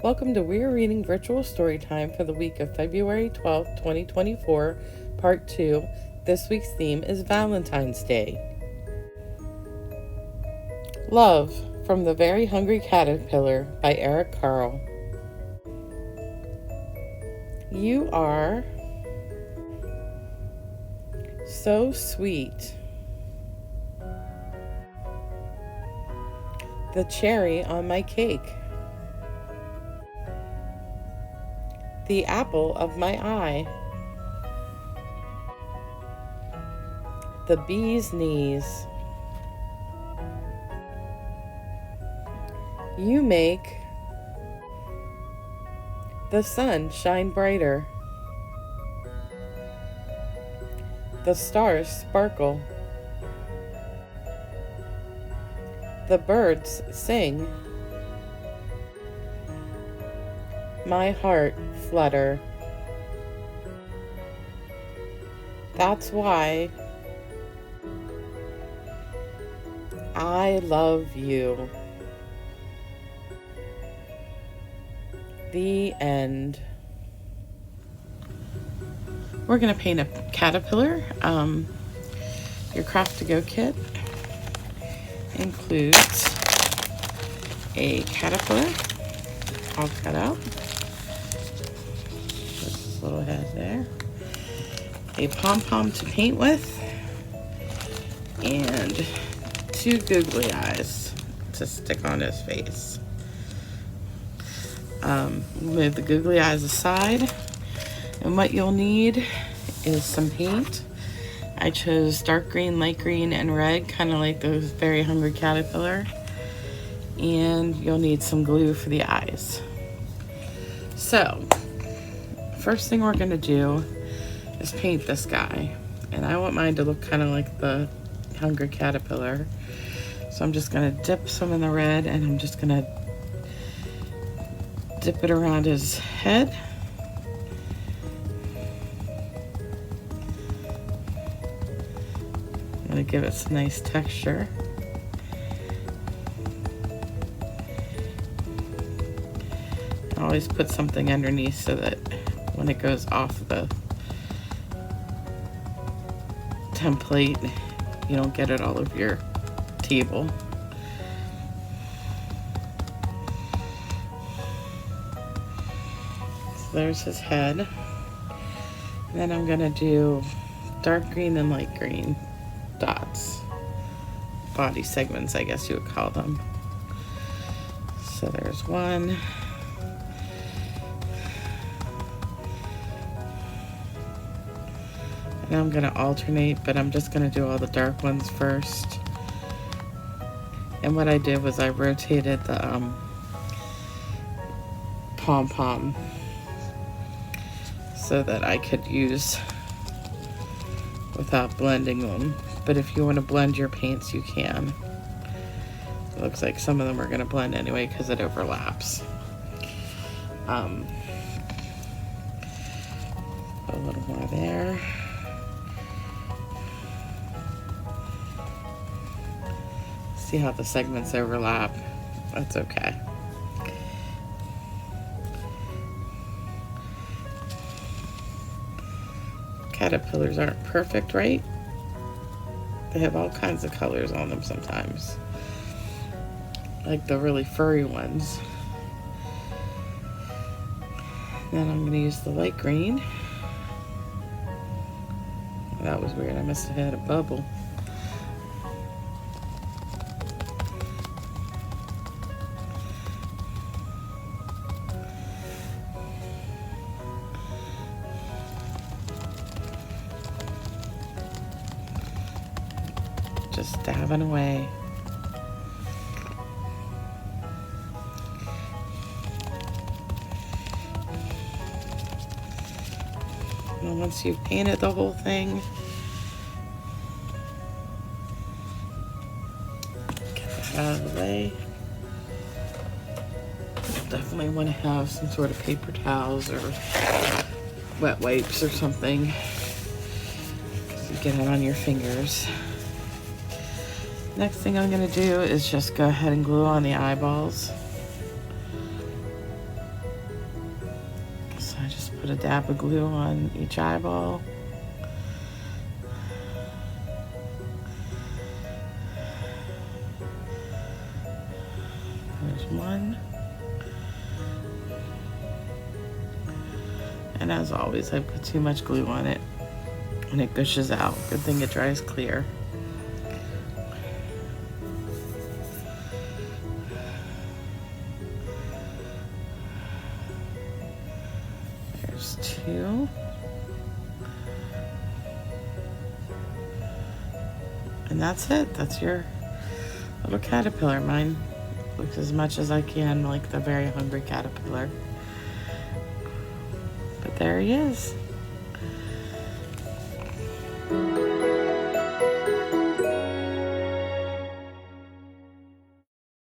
Welcome to Weir Reading Virtual Storytime for the week of February 12th, 2024, Part 2. This week's theme is Valentine's Day. Love from the Very Hungry Caterpillar by Carle. You are so sweet. The cherry on my cake. The apple of my eye. The bee's knees. You make the sun shine brighter. The stars sparkle. The birds sing. My heart flutter. That's why I love you. The end. We're going to paint a caterpillar. Your Craft to Go kit includes a caterpillar all cut out. This little head there. A pom-pom to paint with. And 2 googly eyes to stick on his face. Move the googly eyes aside. And what you'll need is some paint. I chose dark green, light green, and red, kind of like those Very Hungry Caterpillar. And you'll need some glue for the eyes. So, first thing we're going to do is paint this guy. And I want mine to look kind of like the Hungry Caterpillar. So I'm just going to dip some in the red, and I'm just going to dip it around his head. I'm going to give it some nice texture. I always put something underneath so that when it goes off the template, you don't get it all over your table. So there's his head. And then I'm going to do dark green and light green dots. Body segments, I guess you would call them. So there's one. And I'm going to alternate, but I'm just going to do all the dark ones first. And what I did was I rotated the pom-pom so that I could use without blending them. But if you want to blend your paints, you can. It looks like some of them are going to blend anyway because it overlaps. A little more there. See how the segments overlap? That's okay. Caterpillars aren't perfect, right? They have all kinds of colors on them sometimes. Like the really furry ones. Then I'm going to use the light green. That was weird. I must have had a bubble. Just dabbing away. And once you've painted the whole thing, get that out of the way. You'll definitely want to have some sort of paper towels or wet wipes or something, because you get it on your fingers. Next thing I'm going to do is just go ahead and glue on the eyeballs. put a dab of glue on each eyeball. There's one. And as always, I put too much glue on it and it gushes out. Good thing it dries clear. There's two. And that's it. That's your little caterpillar. Mine looks as much as I can like the very hungry caterpillar. But there he is.